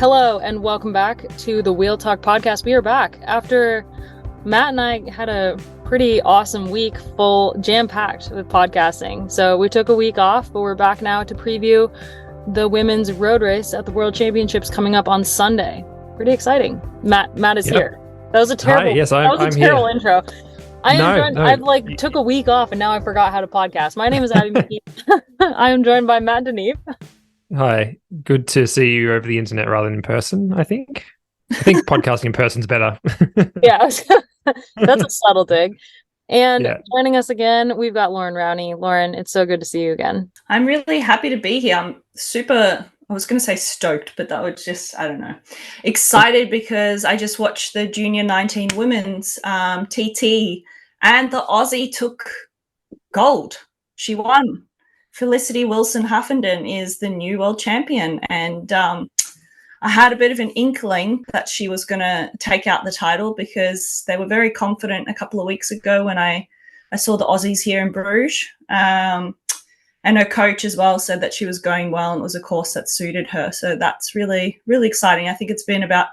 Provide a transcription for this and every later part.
Hello and welcome back to the Wheel Talk podcast. We are back after Matt and I had a pretty awesome week, full jam-packed with podcasting. So we took a week off, but we're back now to preview the women's road race at the World Championships coming up on Sunday. Pretty exciting. Matt is here. That was a terrible. Hi, yes, I'm terrible here. Intro. I've took a week off and now I forgot how to podcast. My name is Abby McKee. I am joined by Matt Deneve. Hi, good to see you over the internet rather than in person, I think. Podcasting in person's better. Yeah, that's a subtle dig. And joining us again, we've got Lauren Rowney. Lauren, it's so good to see you again. I'm really happy to be here. I'm super, I was going to say stoked, but that would just, I don't know, excited because I just watched the Junior 19 Women's TT and the Aussie took gold. She won. Felicity Wilson-Huffenden is the new world champion. And I had a bit of an inkling that she was going to take out the title because they were very confident a couple of weeks ago when I saw the Aussies here in Bruges. And her coach as well said that she was going well and it was a course that suited her. So that's really, really exciting. I think it's been about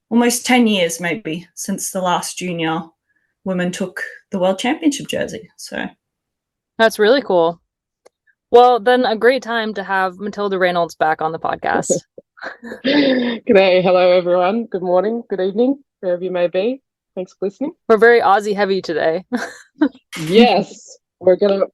almost 10 years maybe since the last junior woman took the world championship jersey. So that's really cool. Well, then a great time to have Matilda Reynolds back on the podcast. G'day, hello everyone. Good morning, good evening, wherever you may be. Thanks for listening. We're very Aussie heavy today. Yes, we're gonna.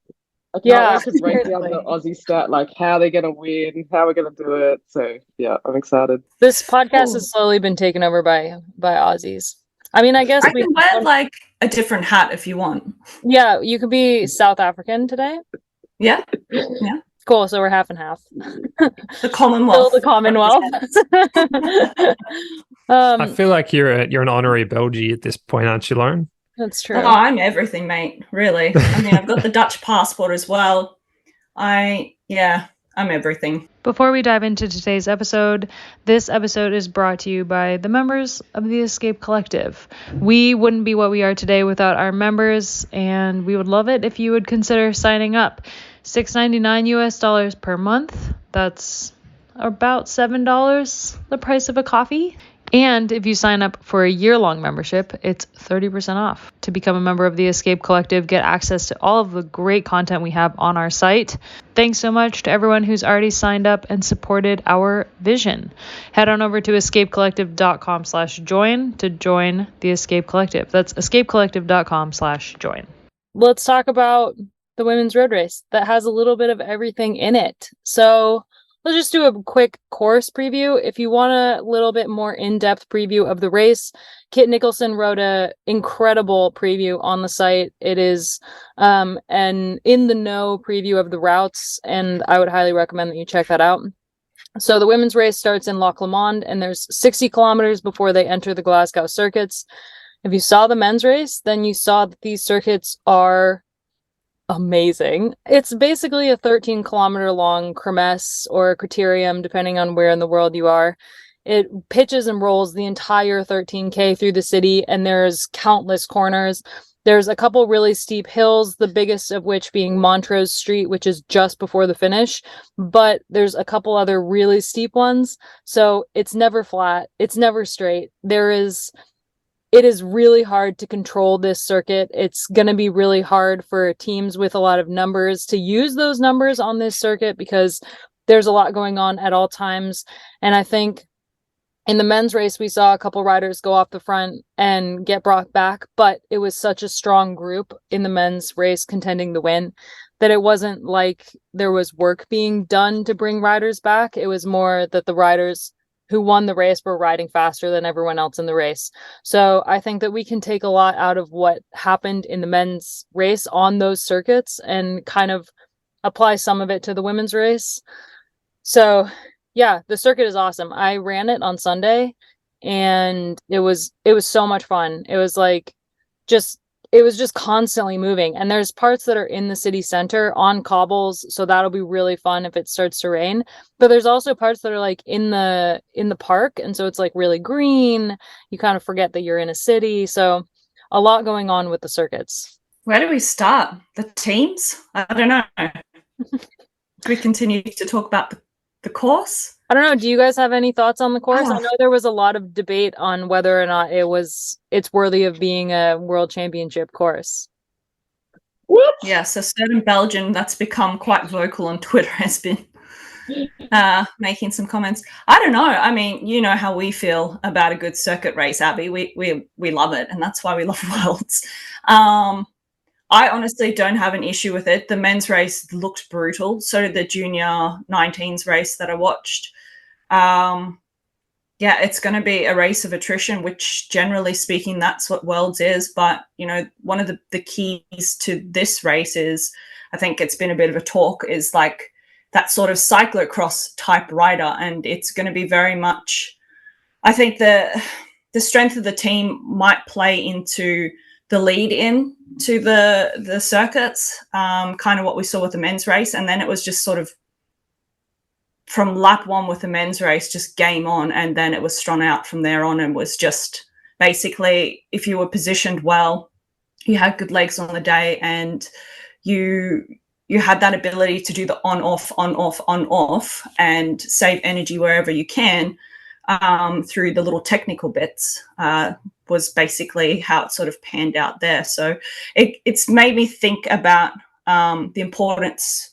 I can't wait to break down the Aussie stat, like how they're gonna win, how we're gonna do it. So yeah, I'm excited. This podcast has slowly been taken over by Aussies. I mean, I guess I can wear like a different hat if you want. Yeah, you could be South African today. Yeah. Cool. So we're half and half. The Commonwealth. Still the Commonwealth. I feel like you're an honorary Belgie at this point, aren't you, Lauren? That's true. Oh, I'm everything, mate. Really. I mean, I've got the Dutch passport as well. I'm everything. Before we dive into today's episode, this episode is brought to you by the members of the Escape Collective. We wouldn't be what we are today without our members, and we would love it if you would consider signing up. $6.99 US per month. That's about $7, the price of a coffee. And if you sign up for a year-long membership, it's 30% off. To become a member of the Escape Collective, get access to all of the great content we have on our site. Thanks so much to everyone who's already signed up and supported our vision. Head on over to escapecollective.com/join to join the Escape Collective. That's escapecollective.com/join. Let's talk about the women's road race that has a little bit of everything in it. So let's just do a quick course preview. If you want a little bit more in-depth preview of the race, Kit Nicholson wrote an incredible preview on the site. It is an in-the-know preview of the routes, and I would highly recommend that you check that out. So the women's race starts in Loch Lomond, and there's 60 kilometers before they enter the Glasgow circuits. If you saw the men's race, then you saw that these circuits are amazing. It's basically a 13-kilometer long kermesse or criterium, depending on where in the world you are. It pitches and rolls the entire 13K through the city, and there's countless corners. There's a couple really steep hills, the biggest of which being Montrose Street, which is just before the finish. But there's a couple other really steep ones. So it's never flat. It's never straight. It is really hard to control this circuit. It's going to be really hard for teams with a lot of numbers to use those numbers on this circuit because there's a lot going on at all times. And I think in the men's race, we saw a couple riders go off the front and get brought back, but it was such a strong group in the men's race contending the win that it wasn't like there was work being done to bring riders back. It was more that the riders who won the race were riding faster than everyone else in the race. So I think that we can take a lot out of what happened in the men's race on those circuits and kind of apply some of it to the women's race. So yeah, the circuit is awesome. I ran it on Sunday and it was so much fun. It was just constantly moving. And there's parts that are in the city center on cobbles. So that'll be really fun if it starts to rain. But there's also parts that are like in the park. And so it's like really green. You kind of forget that you're in a city. So a lot going on with the circuits. Where do we start? The teams? I don't know. Do we continue to talk about the course? I don't know. Do you guys have any thoughts on the course? I know there was a lot of debate on whether or not it's worthy of being a world championship course. What? Yes, a certain Belgian that's become quite vocal on Twitter has been making some comments. I don't know. I mean, you know how we feel about a good circuit race, Abby. We love it, and that's why we love Worlds. I honestly don't have an issue with it. The men's race looked brutal. So did the junior 19s race that I watched. Yeah, it's going to be a race of attrition, which generally speaking, that's what Worlds is. But, you know, one of the keys to this race is, I think it's been a bit of a talk, is like that sort of cyclocross type rider. And it's going to be very much, I think the strength of the team might play into the lead in to the circuits, kind of what we saw with the men's race. And then it was just sort of from lap one with the men's race, just game on. And then it was strung out from there on, and was just basically, if you were positioned well, you had good legs on the day, and you had that ability to do the on, off, and save energy wherever you can, through the little technical bits, was basically how it sort of panned out there. So it's made me think about the importance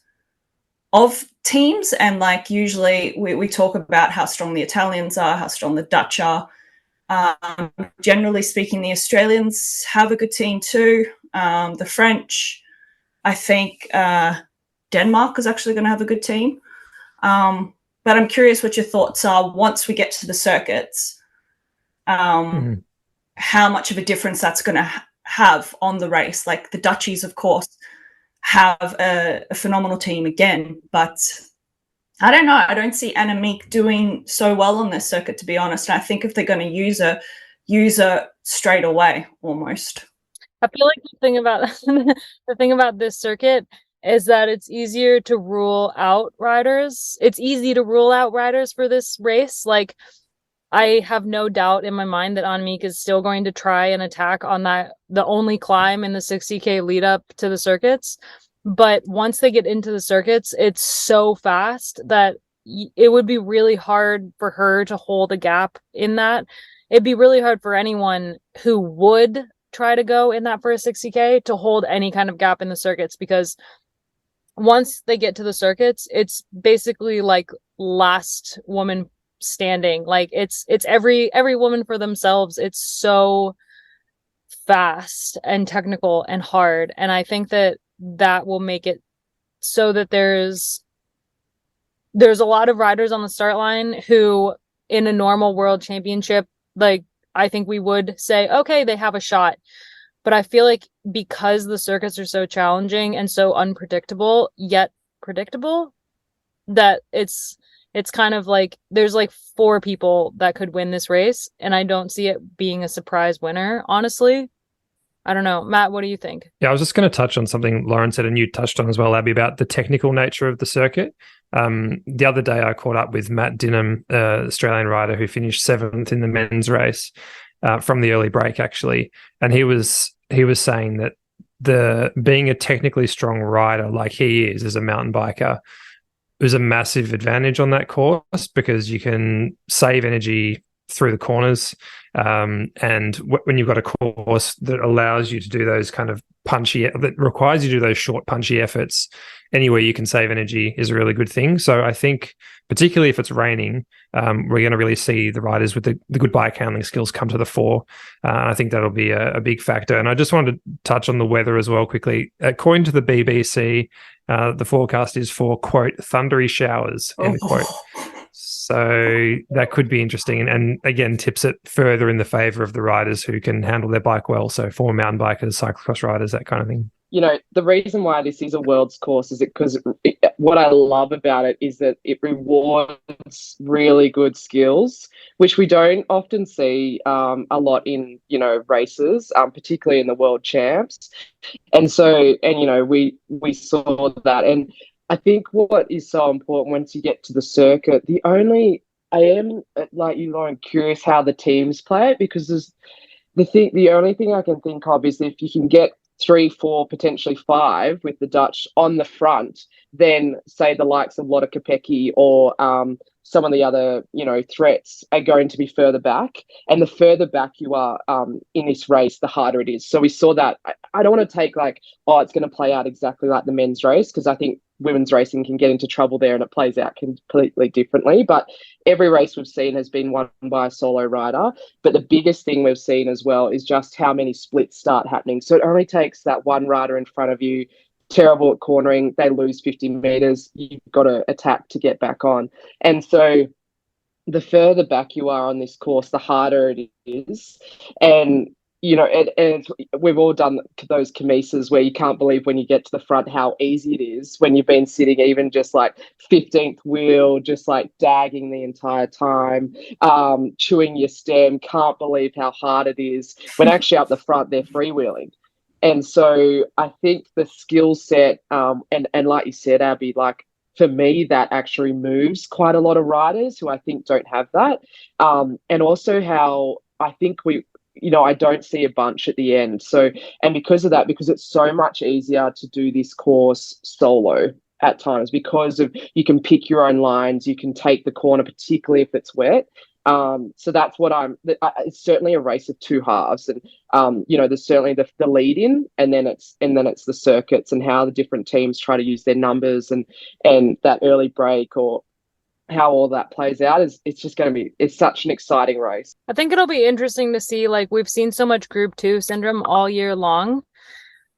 of teams, and like usually we talk about how strong the Italians are, how strong the Dutch are. Generally speaking, the Australians have a good team too. The French, I think Denmark is actually going to have a good team. But I'm curious what your thoughts are once we get to the circuits, how much of a difference that's going to have on the race. Like the Dutchies, of course, have a phenomenal team again, but I don't know. I don't see Annemiek doing so well on this circuit, to be honest. And I think if they're going to use her straight away, almost. I feel like the thing about this circuit is that it's easier to rule out riders. It's easy to rule out riders for this race. Like, I have no doubt in my mind that Annemiek is still going to try and attack on the only climb in the 60K lead up to the circuits. But once they get into the circuits, it's so fast that it would be really hard for her to hold a gap in that. It'd be really hard for anyone who would try to go in that first 60K to hold any kind of gap in the circuits, because once they get to the circuits, it's basically like last woman standing. Like it's every woman for themselves. It's so fast and technical and hard, and I think that will make it so that there's a lot of riders on the start line who in a normal world championship, like, I think we would say, okay, they have a shot. But I feel like because the circuits are so challenging and so unpredictable yet predictable, that it's kind of like there's like 4 people that could win this race, and I don't see it being a surprise winner, honestly. I don't know. Matt, what do you think? Yeah, I was just going to touch on something Lauren said, and you touched on as well, Abby, about the technical nature of the circuit. The other day I caught up with Matt Dinham, Australian rider who finished 7th in the men's race from the early break, actually. And he was saying that being a technically strong rider like he is as a mountain biker is a massive advantage on that course, because you can save energy through the corners. And when you've got a course that allows you to do those kind of that requires you to do those short, punchy efforts, anywhere you can save energy is a really good thing. So I think, particularly if it's raining, we're going to really see the riders with the good bike handling skills come to the fore. I think that'll be a big factor. And I just wanted to touch on the weather as well quickly. According to the BBC, the forecast is for, quote, thundery showers, end quote. So that could be interesting, and again, tips it further in the favour of the riders who can handle their bike well. So former mountain bikers, cyclocross riders, that kind of thing. You know, the reason why this is a world's course is because what I love about it is that it rewards really good skills, which we don't often see a lot in, you know, races, particularly in the world champs. And so, and, you know, we saw that. And I think what is so important once you get to the circuit, I am, like you, Lauren, curious how the teams play it, because there's the only thing I can think of is if you can get 3, 4, potentially 5 with the Dutch on the front, then say the likes of Lotte Kopecky or some of the other, threats are going to be further back. And the further back you are in this race, the harder it is. So we saw that. I don't want to take like, oh, it's going to play out exactly like the men's race, because I think women's racing can get into trouble there and it plays out completely differently. But every race we've seen has been won by a solo rider. But the biggest thing we've seen as well is just how many splits start happening. So it only takes that one rider in front of you, terrible at cornering, they lose 50 meters, you've got to attack to get back on. And so the further back you are on this course, the harder it is. And and we've all done those chemises where you can't believe when you get to the front how easy it is when you've been sitting even just like 15th wheel, just like dagging the entire time, chewing your stem, can't believe how hard it is, when actually up the front they're freewheeling. And so I think the skill set, and like you said, Abby, like for me, that actually moves quite a lot of riders who I think don't have that. And also how I think I don't see a bunch at the end. So, and because of that, because it's so much easier to do this course solo at times, because of you can pick your own lines, you can take the corner, particularly if it's wet. So that's what it's certainly a race of two halves. And, there's certainly the lead in, and then it's the circuits and how the different teams try to use their numbers and that early break, or how all that plays out. It's such an exciting race. I think it'll be interesting to see, like, we've seen so much Group 2 syndrome all year long.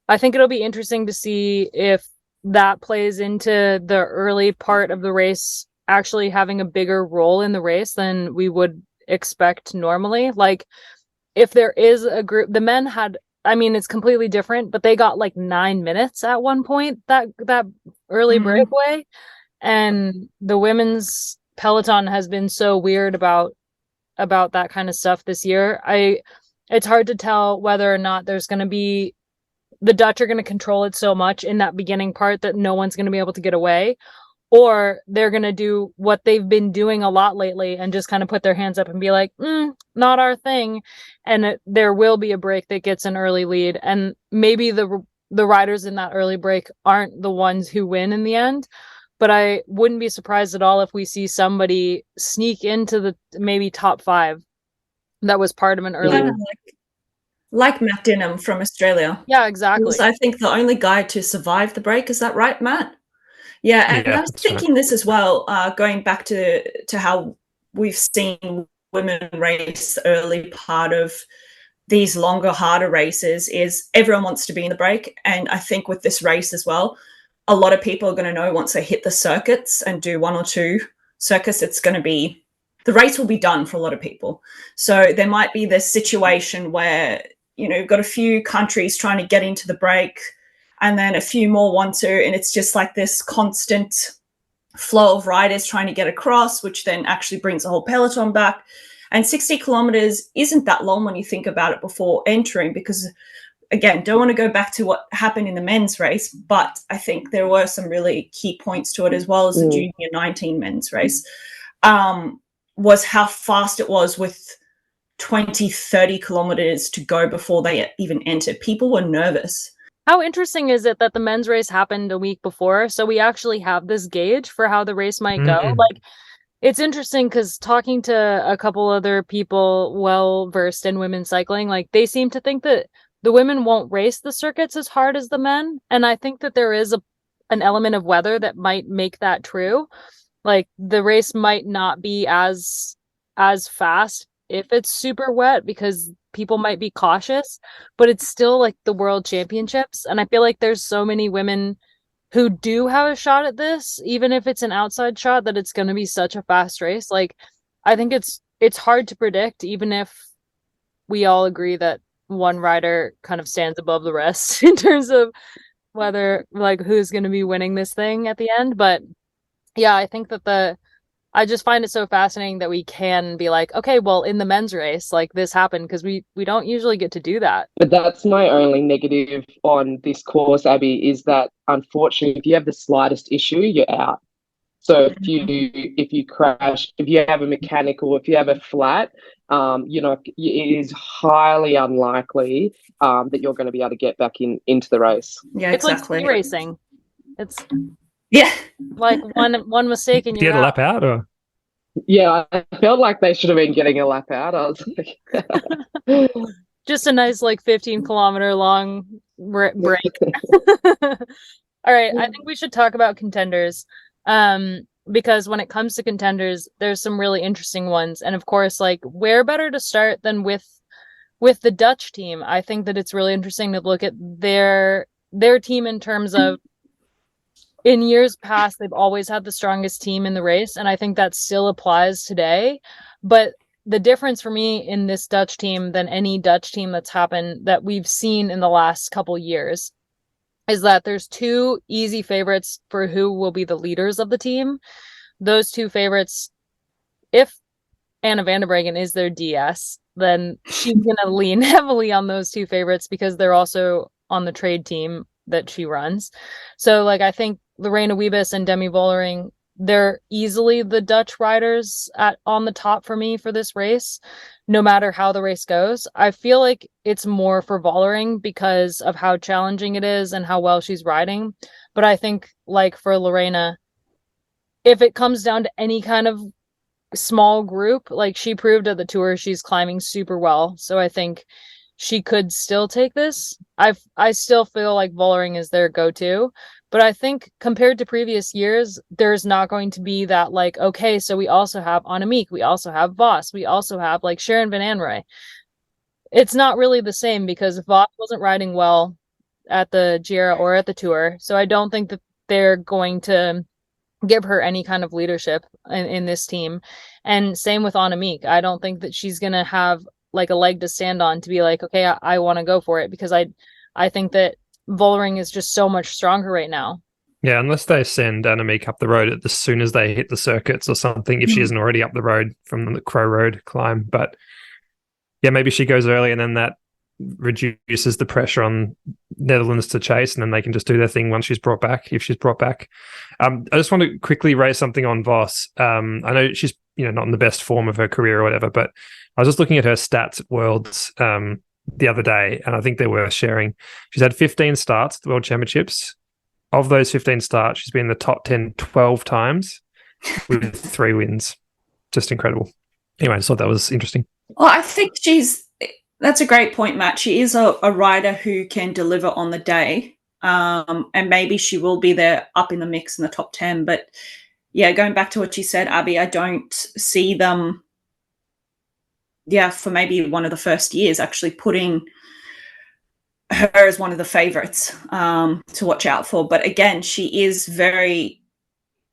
I think it'll be interesting to see if that plays into the early part of the race actually having a bigger role in the race than we would expect normally. Like, if there is a group, the men had, I mean, it's completely different, but they got like 9 minutes at one point, that early breakaway. And the women's peloton has been so weird about that kind of stuff this year. It's hard to tell whether or not there's going to be, the Dutch are going to control it so much in that beginning part that no one's going to be able to get away, or they're going to do what they've been doing a lot lately and just kind of put their hands up and be like, not our thing. And there will be a break that gets an early lead. And maybe the riders in that early break aren't the ones who win in the end. But I wouldn't be surprised at all if we see somebody sneak into the maybe top 5 that was part of an early. Kind of like Matt Dinham from Australia. Yeah, exactly. He was, I think, the only guy to survive the break. Is that right, Matt? Yeah, and I was thinking this as well, going back to how we've seen women race the early part of these longer, harder races, is everyone wants to be in the break. And I think with this race as well, a lot of people are going to know once they hit the circuits and do 1 or 2 circuits, the race will be done for a lot of people. So there might be this situation where, you've got a few countries trying to get into the break and then a few more want to, and it's just like this constant flow of riders trying to get across, which then actually brings the whole peloton back. And 60 kilometers isn't that long when you think about it before entering, because again, don't want to go back to what happened in the men's race, but I think there were some really key points to it, as well as the junior 19 men's race, was how fast it was with 20, 30 kilometers to go before they even entered. People were nervous. How interesting is it that the men's race happened a week before, so we actually have this gauge for how the race might go? Like, it's interesting because talking to a couple other people well-versed in women's cycling, like, they seem to think that the women won't race the circuits as hard as the men. And I think that there is an element of weather that might make that true. Like, the race might not be as fast if it's super wet, because people might be cautious, but it's still like the world championships. And I feel like there's so many women who do have a shot at this, even if it's an outside shot, that it's going to be such a fast race. Like, I think it's hard to predict, even if we all agree that one rider kind of stands above the rest in terms of whether, like, who's going to be winning this thing at the end. But yeah, I think that I just find it so fascinating that we can be like, okay, well, in the men's race, like, this happened, because we don't usually get to do that. But that's my only negative on this course, Abby, is that unfortunately, if you have the slightest issue, you're out. So if you crash, if you have a mechanical, if you have a flat, it is highly unlikely that you're going to be able to get back into the race. Yeah, it's exactly. Like ski racing. It's like one mistake and you you're had a out. lap out, or Yeah, I felt like they should have been getting a lap out. I was like, Just a nice, like, 15-kilometer long break. All right, I think we should talk about contenders. Because when it comes to contenders, there's some really interesting ones. And of course, like, where better to start than with the Dutch team? I think that it's really interesting to look at their team in terms of, in years past, they've always had the strongest team in the race, and I think that still applies today. But the difference for me in this Dutch team than any Dutch team that's happened that we've seen in the last couple years is that there's two easy favorites for who will be the leaders of the team. Those two favorites, if Anna van der Breggen is their DS, then she's going to lean heavily on those two favorites because they're also on the trade team that she runs. So, like, I think Lorena Wiebes and Demi Vollering, they're easily the Dutch riders on the top for me for this race, no matter how the race goes. I feel like it's more for Vollering because of how challenging it is and how well she's riding. But I think, like, for Lorena, if it comes down to any kind of small group, like, she proved at the Tour she's climbing super well, so I think she could still take this. I still feel like Vollering is their go-to, but I think compared to previous years, there's not going to be that, like, okay, so we also have Annemiek, we also have Vos, we also have, like, Sharon Van Anrooy. It's not really the same because Vos wasn't riding well at the Giro or at the Tour, so I don't think that they're going to give her any kind of leadership in this team. And same with Annemiek. I don't think that she's going to have, like, a leg to stand on to be like, okay, I want to go for it, because I think that Vollering is just so much stronger right now. Yeah, unless they send Annemiek up the road as soon as they hit the circuits or something, if she isn't already up the road from the Crow Road climb. But yeah, maybe she goes early and then that reduces the pressure on Netherlands to chase, and then they can just do their thing once she's brought back, if she's brought back. I just want to quickly raise something on Vos. I know she's not in the best form of her career or whatever, but I was just looking at her stats at Worlds the other day, and I think they're worth sharing. She's had 15 starts at the World Championships. Of those 15 starts, she's been in the top 10 12 times with 3 wins. Just incredible. Anyway, I just thought that was interesting. Well, I think that's a great point, Matt. She is a rider who can deliver on the day. And maybe she will be there up in the mix in the top 10. But yeah, going back to what you said, Abby, I don't see them, for maybe one of the first years, actually putting her as one of the favorites to watch out for. But again, she is very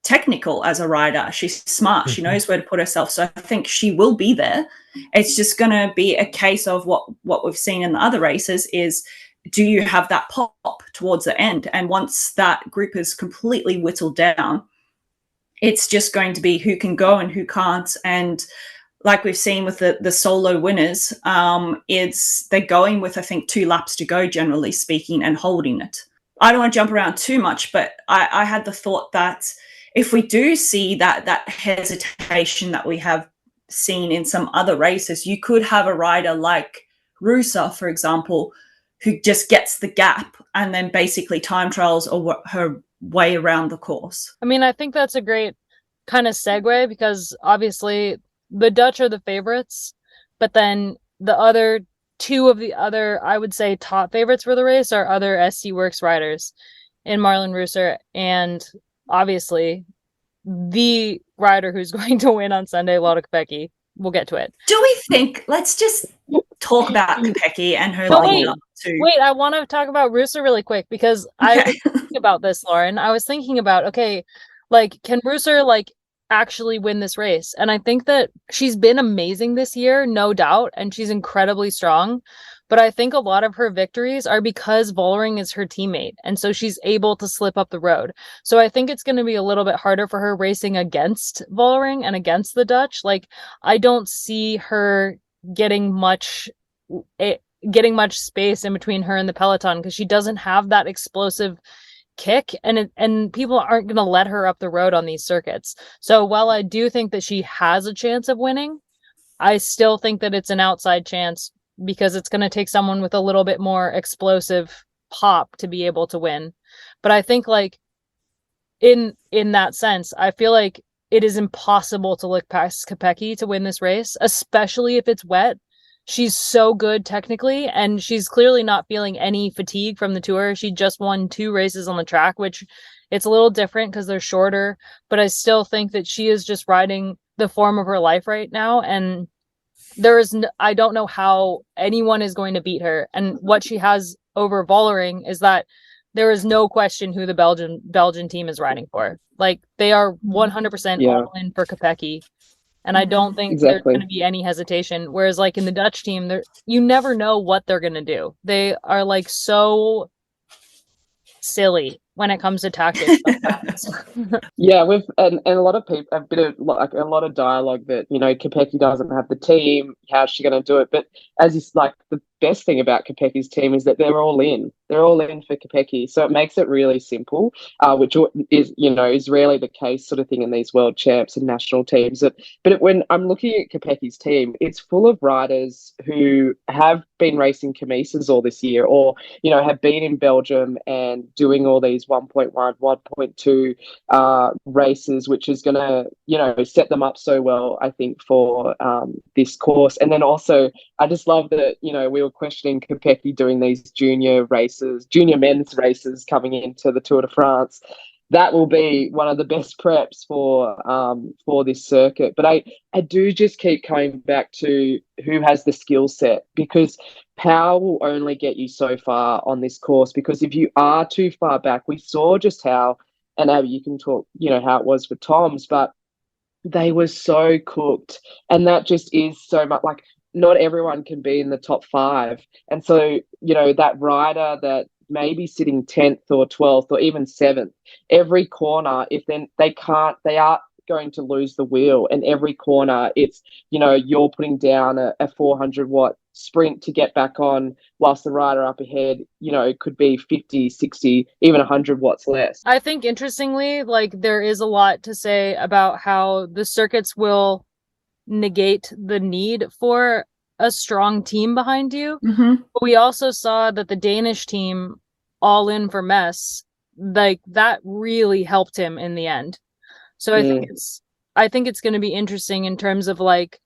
technical as a rider. She's smart. She knows where to put herself. So I think she will be there. It's just going to be a case of what we've seen in the other races is, do you have that pop towards the end? And once that group is completely whittled down, it's just going to be who can go and who can't. And like we've seen with the solo winners, they're going with, I think, 2 laps to go, generally speaking, and holding it. I don't want to jump around too much, but I had the thought that if we do see that hesitation that we have seen in some other races, you could have a rider like Rusa, for example, who just gets the gap and then basically time trials her way around the course. I mean, I think that's a great kind of segue, because obviously the Dutch are the favorites, but then the other two of the other, I would say, top favorites for the race are other SC Works riders in Marlon Reusser, and obviously the rider who's going to win on Sunday, Lotte Kopecky. We'll get to it. Do we think, let's just talk about Kopecky and her lineup too. Wait, I want to talk about Reusser really quick, because I was thinking about this, Lauren. I was thinking about, okay, like, can Reusser, like, actually win this race? And I think that she's been amazing this year, no doubt, and she's incredibly strong. But I think a lot of her victories are because Vollering is her teammate, and so she's able to slip up the road. So I think it's going to be a little bit harder for her racing against Vollering and against the Dutch. Like, I don't see her getting much space in between her and the peloton, because she doesn't have that explosive kick, and people aren't going to let her up the road on these circuits. So while I do think that she has a chance of winning, I still think that it's an outside chance, because it's going to take someone with a little bit more explosive pop to be able to win. But I think, like, in that sense, I feel like it is impossible to look past Kopecky to win this race, especially if it's wet. She's so good technically, and she's clearly not feeling any fatigue from the tour. She just won 2 races on the track, which it's a little different because they're shorter, but I still think that she is just riding the form of her life right now. And I don't know how anyone is going to beat her. And what she has over Vollering is that there is no question who the Belgian team is riding for. Like, they are 100% all in for Kopecky. And I don't think there's going to be any hesitation. Whereas, like, in the Dutch team, you never know what they're going to do. They are, like, so silly when it comes to tactics. Yeah, and a lot of people have been like a lot of dialogue that, you know, Kopecky doesn't have the team. How's she going to do it? But as is like the best thing about Kopecky's team is that they're all in. They're all in for Kopecky, so it makes it really simple, which is rarely the case, sort of thing, in these world champs and national teams. But when I'm looking at Kopecky's team, it's full of riders who have been racing Camisas all this year, or have been in Belgium and doing all these 1.1, 1.2 races, which is going to set them up so well, I think, for this course. And then also, I just love that we were questioning Kopecky doing these junior men's races coming into the Tour de France. That will be one of the best preps for this circuit. But I do just keep coming back to who has the skill set, because power will only get you so far on this course. Because if you are too far back, we saw just how, and Abby, you can talk, how it was for Toms, but they were so cooked. And that just is so much like, not everyone can be in the top 5. And so, that rider that may be sitting 10th or 12th or even 7th, every corner, if then they are going to lose the wheel. And every corner, it's, you're putting down a 400-watt sprint to get back on, whilst the rider up ahead, could be 50, 60, even 100 watts less. I think, interestingly, like, there is a lot to say about how the circuits will negate the need for a strong team behind you. Mm-hmm. But we also saw that the Danish team, all in for Mess, like, that really helped him in the end. So I think it's going to be interesting in terms of, like,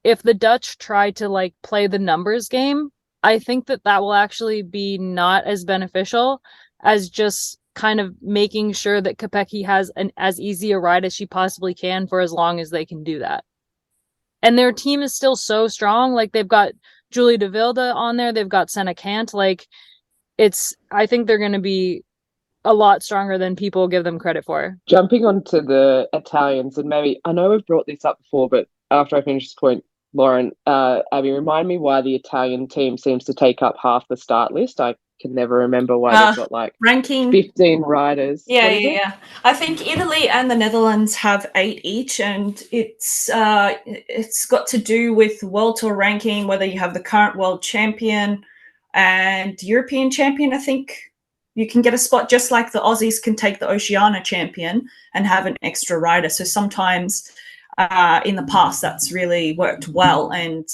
if the Dutch try to, like, play the numbers game, I think that will actually be not as beneficial as just kind of making sure that Kopecky has as easy a ride as she possibly can for as long as they can do that. And their team is still so strong. Like, they've got Julie de Wilde on there. They've got Senna Kant. Like, I think they're going to be a lot stronger than people give them credit for. Jumping onto the Italians, and maybe, I know we've brought this up before, but after I finish this point, Lauren, Abby, remind me why the Italian team seems to take up half the start list. I can never remember why they've got like ranking 15 riders. Yeah. I think Italy and the Netherlands have 8 each, and it's got to do with World Tour ranking, whether you have the current world champion and European champion. I think you can get a spot, just like the Aussies can take the Oceania champion and have an extra rider. So sometimes in the past that's really worked well. And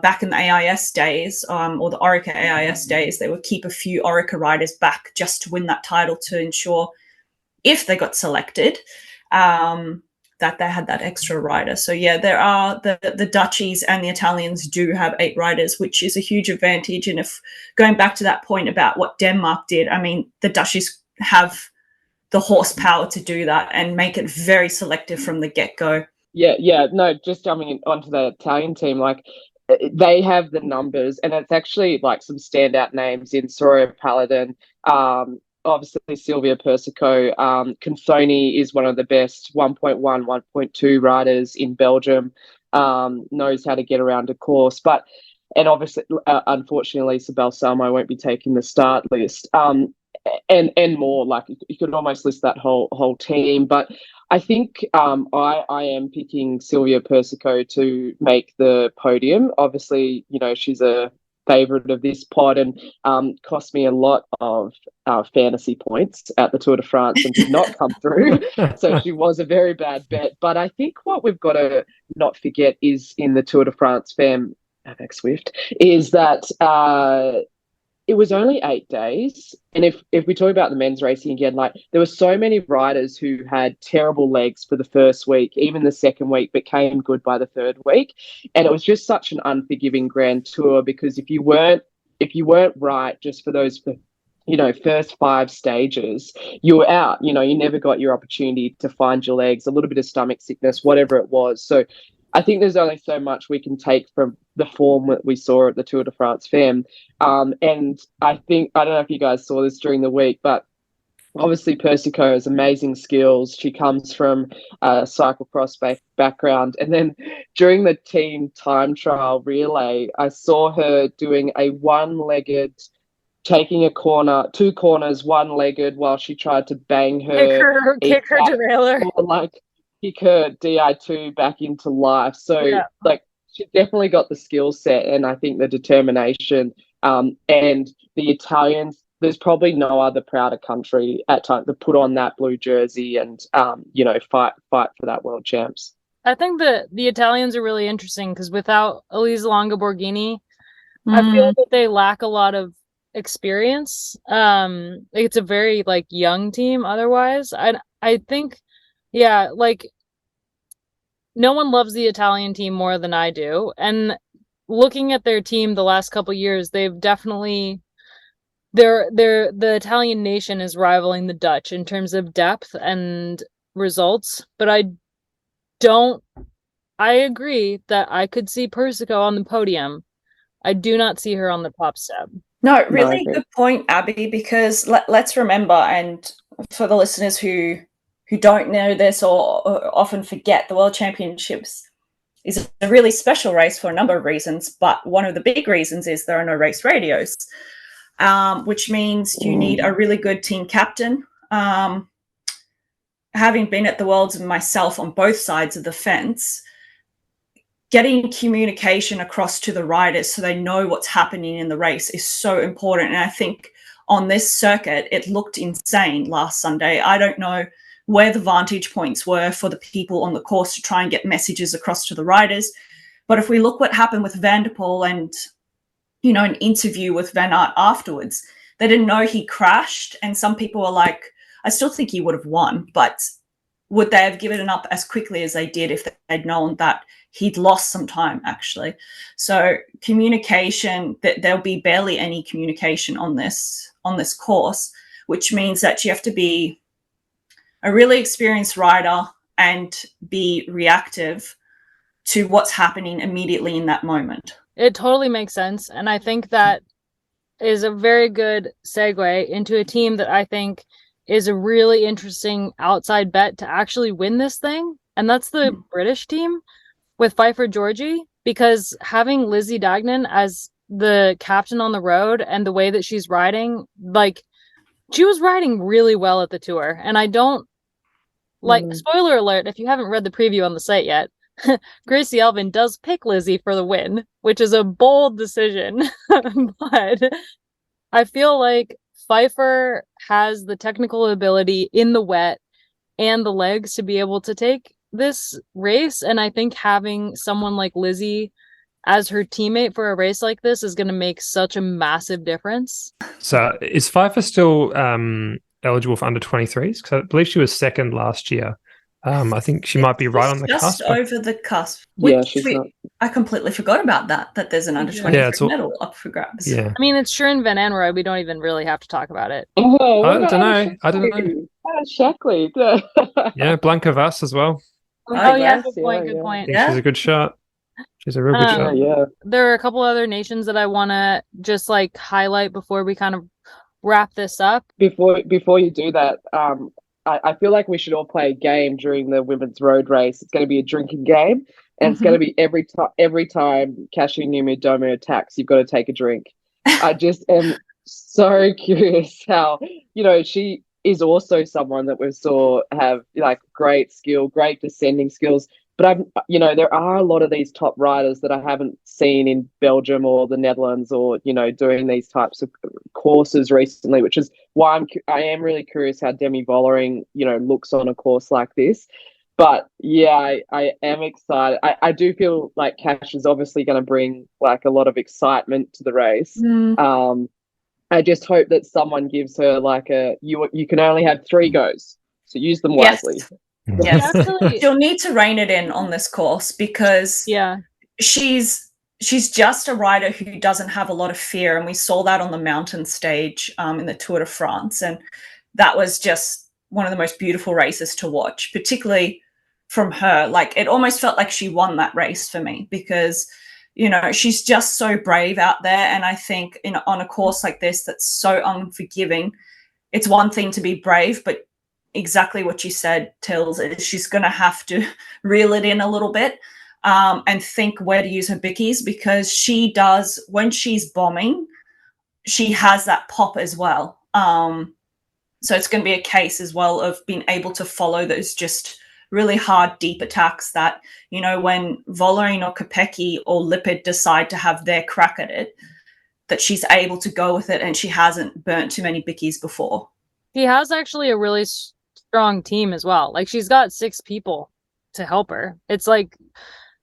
back in the AIS days, or the Orica AIS days, they would keep a few Orica riders back just to win that title, to ensure, if they got selected, that they had that extra rider. So yeah, there are the Dutchies and the Italians do have 8 riders, which is a huge advantage. And if going back to that point about what Denmark did, I mean, the Dutchies have the horsepower to do that and make it very selective from the get-go. Yeah. No, just jumping onto the Italian team, like, they have the numbers, and it's actually like some standout names in Soraya Paladin, obviously Silvia Persico. Confoni is one of the best 1.1, 1.2 riders in Belgium, knows how to get around a course. And obviously, unfortunately, Lisa Balsamo won't be taking the start list. And more, like, you could almost list that whole team. But I think I am picking Silvia Persico to make the podium. Obviously, she's a favourite of this pod, and cost me a lot of fantasy points at the Tour de France and did not come through. So she was a very bad bet. But I think what we've got to not forget is, in the Tour de France, Alex Swift, is that it was only 8 days. And if we talk about the men's racing again, like there were so many riders who had terrible legs for the first week, even the second week, but came good by the third week. And it was just such an unforgiving Grand Tour, because if you weren't right just for those first 5 stages, you were out. You never got your opportunity to find your legs, a little bit of stomach sickness, whatever it was. So I think there's only so much we can take from the form that we saw at the Tour de France Femme. And I don't know if you guys saw this during the week, but obviously Persico has amazing skills. She comes from a cyclocross background. And then during the team time trial relay, I saw her doing a one-legged, taking a corner, 2 corners, one-legged, while she tried to bang her kick her derailleur, or like kick her Di2 back into life. So like she definitely got the skill set, and I think the determination. And the Italians, there's probably no other prouder country at time to put on that blue jersey and fight for that world champs. I think the Italians are really interesting because without Elisa Longa Borghini, I feel that they lack a lot of experience. It's a very like young team otherwise. I think like no one loves the Italian team more than I do. And looking at their team the last couple years, they've definitely the Italian nation is rivaling the Dutch in terms of depth and results. But I agree that I could see Persico on the podium. I do not see her on the top step. No, really good point, Abby, because let's remember, and for the listeners who don't know this or often forget, the World Championships is a really special race for a number of reasons, but one of the big reasons is there are no race radios, which means you need a really good team captain. Having been at the Worlds myself on both sides of the fence, getting communication across to the riders so they know what's happening in the race is so important. And I think on this circuit, it looked insane last Sunday. I don't know where the vantage points were for the people on the course to try and get messages across to the riders. But if we look what happened with Van der Poel and, an interview with Van Aert afterwards, they didn't know he crashed. And some people were like, I still think he would have won, but would they have given it up as quickly as they did if they'd known that he'd lost some time, actually? So communication, that there'll be barely any communication on this course, which means that you have to be a really experienced rider and be reactive to what's happening immediately in that moment. It totally makes sense. And I think that is a very good segue into a team that I think is a really interesting outside bet to actually win this thing. And that's the British team with Pfeiffer Georgie, because having Lizzie Deignan as the captain on the road and the way that she's riding, like she was riding really well at the Tour. And I don't spoiler alert, if you haven't read the preview on the site yet, Gracie Elvin does pick Lizzie for the win, which is a bold decision. But I feel like Pfeiffer has the technical ability in the wet and the legs to be able to take this race. And I think having someone like Lizzie as her teammate for a race like this is going to make such a massive difference. So is Pfeiffer still eligible for under 23s? Because I believe she was second last year. I think she might be right on the cusp. Just over the cusp. Yeah, she's not. I completely forgot about that there's an under 23 medal up for grabs. Yeah. I mean, it's Shirin Van Anrooy. We don't even really have to talk about it. Oh, I don't know. Shackley. Yeah, Blanca Vas as well. Oh, yeah, good point. She's a good shot. She's a real good shot. Yeah. There are a couple other nations that I want to just like highlight before we kind of wrap this up. Before you do that, I feel like we should all play a game during the women's road race. It's going to be a drinking game, and it's going to be every time Kasia Niewiadoma attacks, you've got to take a drink. I just am so curious how, she is also someone that we saw have like great skill, great descending skills. But there are a lot of these top riders that I haven't seen in Belgium or the Netherlands or, doing these types of courses recently, which is why I am really curious how Demi Vollering, looks on a course like this. But yeah, I am excited. I do feel like Cash is obviously going to bring like a lot of excitement to the race. I just hope that someone gives her like you can only have 3 goes, so use them wisely. Yes. Actually, She'll need to rein it in on this course because yeah, she's just a rider who doesn't have a lot of fear, and we saw that on the mountain stage in the Tour de France, and that was just one of the most beautiful races to watch, particularly from her. Like, it almost felt like she won that race for me because, you know, she's just so brave out there. And I think on a course like this that's so unforgiving, it's one thing to be brave, but exactly what you said, Tills, is she's going to have to reel it in a little bit and think where to use her bickies, because she does, when she's bombing, she has that pop as well. So it's going to be a case as well of being able to follow those just really hard, deep attacks that, you know, when Vollering or Kopecky or Lipid decide to have their crack at it, that she's able to go with it and she hasn't burnt too many bickies before. he has actually a really strong team as well. Like, she's got 6 people to help her. It's like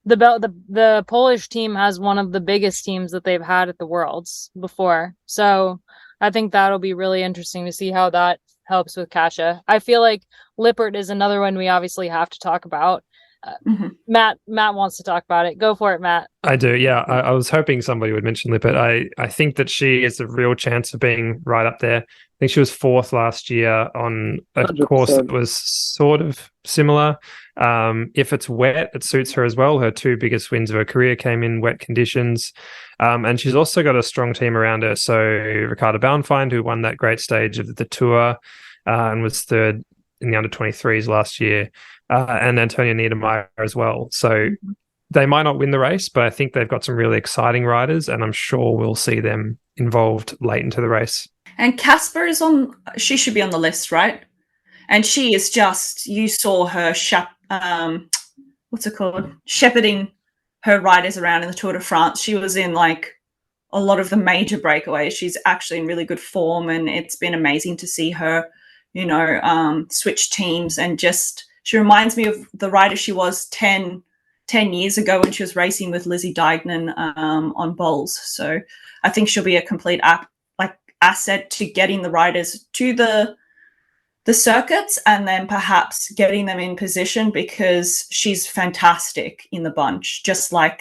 the Polish team has one of the biggest teams that they've had at the Worlds before. So I think that'll be really interesting to see how that helps with Kasia. I feel like Lippert is another one we obviously have to talk about. Matt wants to talk about it. Go for it, Matt. I do. Yeah, I was hoping somebody would mention Lippert. I think that she has a real chance of being right up there. I think she was 4th last year on a 100%. course that was sort of similar. If it's wet, it suits her as well. Her 2 biggest wins of her career came in wet conditions. And she's also got a strong team around her. So Ricarda Bauernfeind, who won that great stage of the Tour and was 3rd in the under-23s last year, and Antonia Niedermayer as well. So they might not win the race, but I think they've got some really exciting riders, and I'm sure we'll see them involved late into the race. And Casper is she should be on the list, right? And she is just, you saw her, what's it called? Shepherding her riders around in the Tour de France. She was in like a lot of the major breakaways. She's actually in really good form, and it's been amazing to see her, you know, switch teams. And just, she reminds me of the rider she was 10 years ago when she was racing with Lizzie Deignan on bowls. So I think she'll be a complete asset to getting the riders to the circuits and then perhaps getting them in position, because she's fantastic in the bunch, just like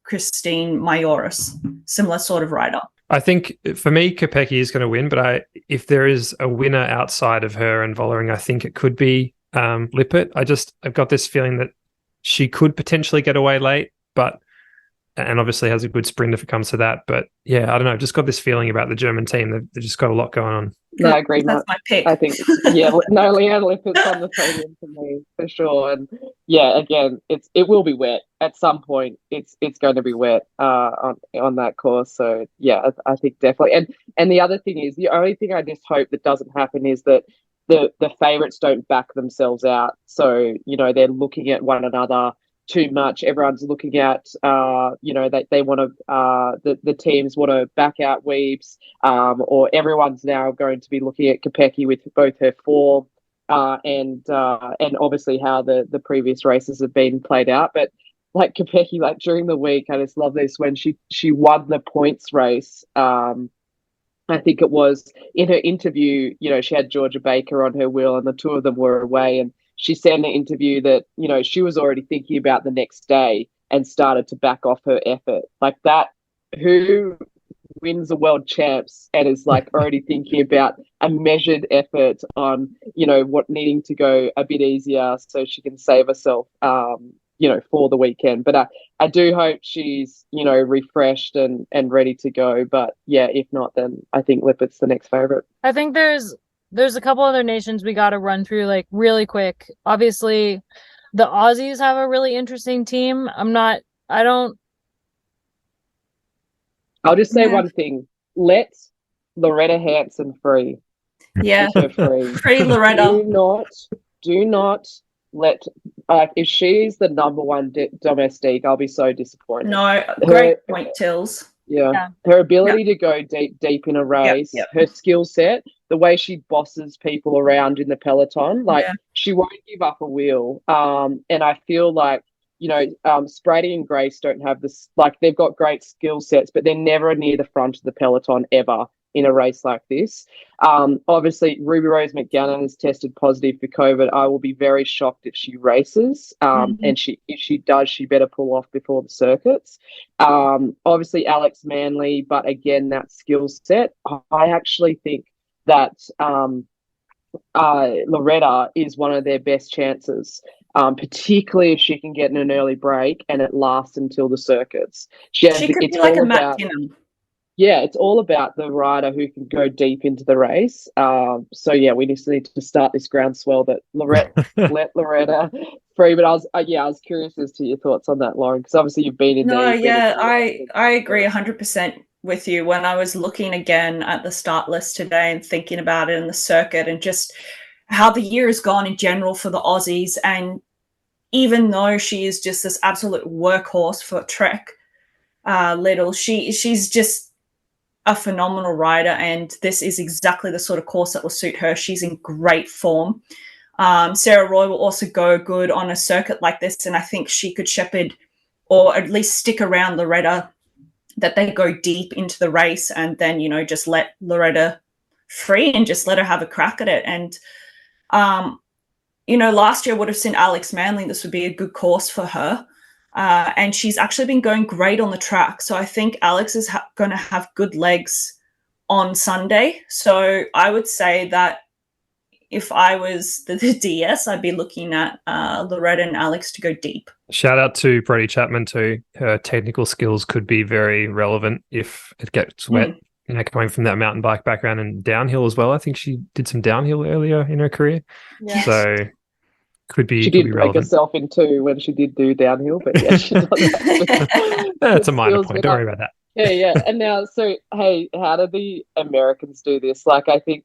Christine Majoris, similar sort of rider. I think for me, Kopecky is going to win, but if there is a winner outside of her and Vollering, I think it could be Lippert. I've got this feeling that she could potentially get away late, and obviously has a good sprint if it comes to that. But yeah, I don't know. I've just got this feeling about the German team. They've just got a lot going on. No, I agree. That's my pick. I think, Leanne Lippert's on the podium for me for sure. And yeah, again, it will be wet at some point. It's going to be wet on that course. So yeah, I think definitely. And the other thing is, the only thing I just hope that doesn't happen is that the favourites don't back themselves out. So, you know, they're looking at one another too much. Everyone's looking at, you know, they want to, the teams want to back out Weebs, or everyone's now going to be looking at Kopecky with both her form and obviously how the previous races have been played out. But like Kopecky, like during the week, I just love this when she won the points race. I think it was in her interview, you know, she had Georgia Baker on her wheel and the 2 of them were away, and she said in the interview that, you know, she was already thinking about the next day and started to back off her effort. Like that, who wins the world champs and is like already thinking about a measured effort on, you know, what needing to go a bit easier so she can save herself, you know, for the weekend. But I do hope she's, you know, refreshed and ready to go. But yeah, if not, then I think Lippert's the next favourite. I think there's a couple other nations we got to run through like really quick. Obviously, the Aussies have a really interesting team. I'll just say one thing. Let Loretta Hanson free. Yeah. Free. Free Loretta. Do not let, if she's the number one domestique, I'll be so disappointed. No, great point, Tills. Yeah. Her ability to go deep in a race, her skill set, the way she bosses people around in the peloton, like she won't give up a wheel. And I feel like, you know, Sprady and Grace don't have this, like they've got great skill sets, but they're never near the front of the peloton ever. in a race like this. Obviously, Ruby Rose McGannon has tested positive for COVID. I will be very shocked if she races. And if she does, she better pull off before the circuits. Obviously, Alex Manley, but again, that skill set. I actually think that Loretta is one of their best chances. Particularly if she can get in an early break and it lasts until the circuits. She could be like a Matt Dinham. Yeah, it's all about the rider who can go deep into the race. So yeah, we just need to start this groundswell that let Loretta free. But I was curious as to your thoughts on that, Lauren, because obviously you've been in there. I agree 100% with you. When I was looking again at the start list today and thinking about it in the circuit and just how the year has gone in general for the Aussies, and even though she is just this absolute workhorse for Trek, Little, she's just a phenomenal rider, and this is exactly the sort of course that will suit her. She's in great form. Sarah Roy will also go good on a circuit like this, and I think she could shepherd or at least stick around Loretta, that they go deep into the race and then, just let Loretta free and just let her have a crack at it. And, last year would have seen Alex Manley. This would be a good course for her. And she's actually been going great on the track. So I think Alex is going to have good legs on Sunday. So I would say that if I was the DS, I'd be looking at Loretta and Alex to go deep. Shout out to Brodie Chapman too. Her technical skills could be very relevant if it gets wet. Coming from that mountain bike background and downhill as well. I think she did some downhill earlier in her career. Yes. So she did break herself in two when she did do downhill, but yeah, she does. That's a minor point. Don't worry about that. Yeah. And now, so hey, how do the Americans do this? Like, I think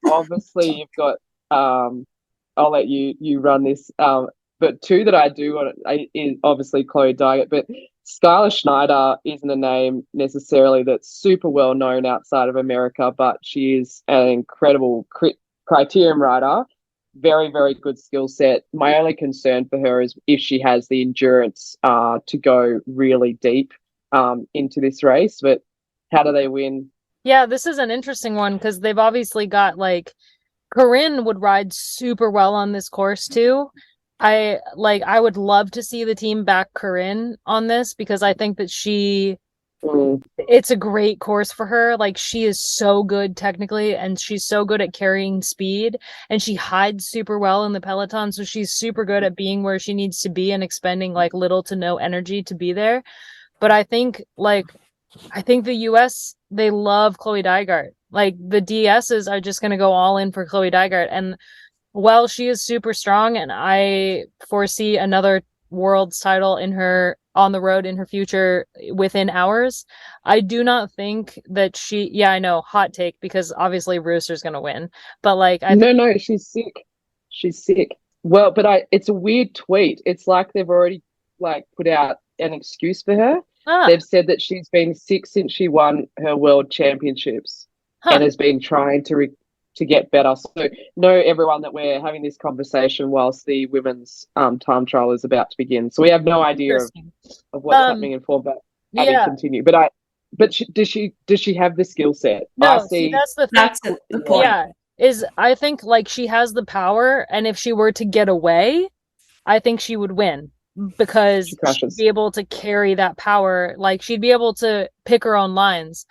obviously you've got. I'll let you run this. But two that I do want is obviously Chloe Dygert, but Skylar Schneider isn't a name necessarily that's super well known outside of America, but she is an incredible criterium rider. Very, very good skill set. My only concern for her is if she has the endurance to go really deep into this race. But how do they win? Yeah, this is an interesting one because they've obviously got Corinne would ride super well on this course too. I would love to see the team back Corinne on this because I think that it's a great course for her. She is so good technically, and she's so good at carrying speed, and she hides super well in the peloton. So she's super good at being where she needs to be and expending little to no energy to be there. But I think the US, they love Chloe Dygert. The DSs are just going to go all in for Chloe Dygert. And while she is super strong, and I foresee another world's title on the road in her future within hours, I do not think that I know, hot take, because obviously Rooster's going to win. But no, she's sick. She's sick. Well, but it's a weird tweet. It's like they've already put out an excuse for her. They've said that she's been sick since she won her world championships and has been trying to get better. So know everyone that we're having this conversation whilst the women's time trial is about to begin. So we have no idea of what's happening in form, but continue. But does she have the skill set? No, that's the thing. That's the point. Yeah, I think she has the power, and if she were to get away, I think she would win because she'd be able to carry that power. She'd be able to pick her own lines.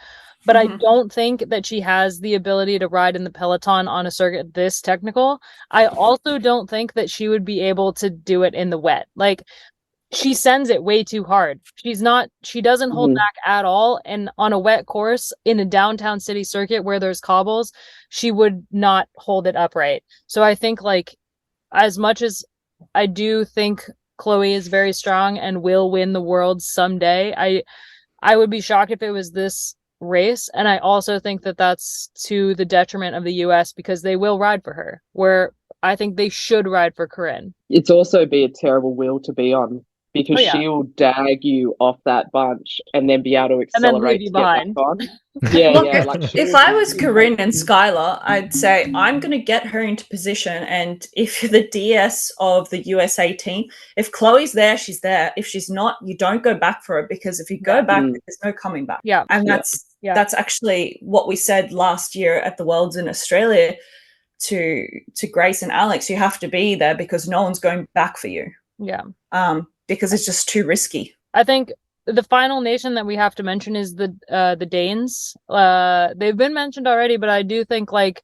But I don't think that she has the ability to ride in the peloton on a circuit this technical. I also don't think that she would be able to do it in the wet. She sends it way too hard. She doesn't hold back at all. And on a wet course in a downtown city circuit where there's cobbles, she would not hold it upright. So I think as much as I do think Chloe is very strong and will win the world someday, I would be shocked if it was this race. And I also think that that's to the detriment of the US because they will ride for her, where I think they should ride for Corinne. It's also be a terrible wheel to be on because she'll dag you off that bunch and then be able to accelerate to get back on. Yeah, Look, yeah. Like if I was Corinne and Skylar, I'd say I'm going to get her into position. And if the DS of the USA team, if Chloe's there, she's there. If she's not, you don't go back for it, because if you go back, there's no coming back. Yeah, and that's actually what we said last year at the Worlds in Australia to Grace and Alex. You have to be there because no one's going back for you. Yeah. Because it's just too risky. I think the final nation that we have to mention is the Danes. They've been mentioned already, but I do think like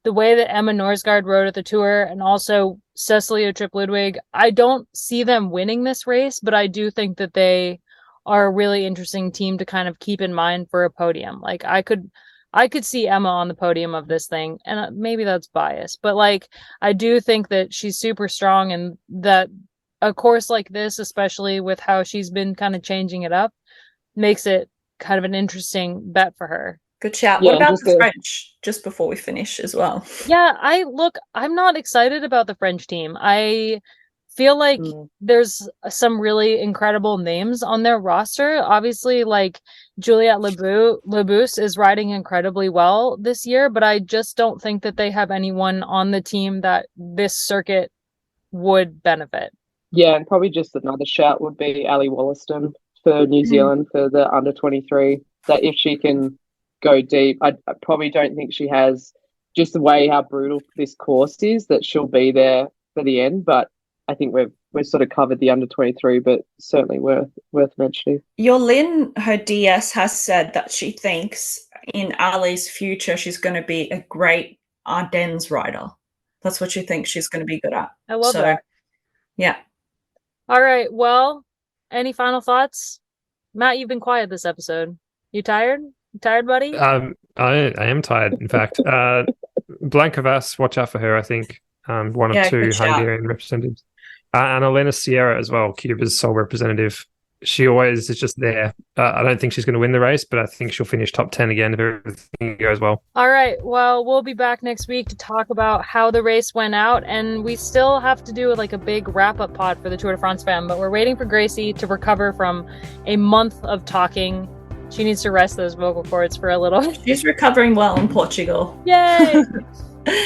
the way that Emma Norsgaard rode at the tour, and also Cecilia Tripp-Ludwig, I don't see them winning this race, but I do think that they are a really interesting team to kind of keep in mind for a podium. Like I could see Emma on the podium of this thing, and maybe that's biased, but like I do think that she's super strong, and that a course like this, especially with how she's been kind of changing it up, makes it kind of an interesting bet for her. Good shout. What about the French, just before we finish as well? Yeah, I'm not excited about the French team. I feel like there's some really incredible names on their roster. Obviously, like Juliette Labousse is riding incredibly well this year, but I just don't think that they have anyone on the team that this circuit would benefit. Yeah, and probably just another shout would be Ali Wollaston for New Zealand for the under 23. That if she can go deep, I probably don't think she has, just the way how brutal this course is, that she'll be there for the end. But I think we've sort of covered the under 23, but certainly worth mentioning. Your Lynn, her DS, has said that she thinks in Ali's future she's going to be a great Ardennes rider. That's what she thinks she's going to be good at. I love that. Yeah. All right. Well, any final thoughts? Matt, you've been quiet this episode. You tired? You tired, buddy? I am tired, in fact. Blanca Vass, watch out for her, I think. One of two Hungarian representatives. And Elena Sierra as well, Cuba's sole representative. She always is just there. I don't think she's going to win the race, but I think she'll finish top 10 again if everything goes well. All right. Well, we'll be back next week to talk about how the race went out. And we still have to do like a big wrap-up pod for the Tour de France fam, but we're waiting for Gracie to recover from a month of talking. She needs to rest those vocal cords for a little. She's recovering well in Portugal. Yay!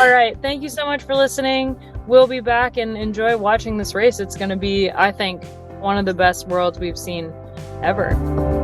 All right. Thank you so much for listening. We'll be back and enjoy watching this race. It's going to be, I think, one of the best worlds we've seen ever.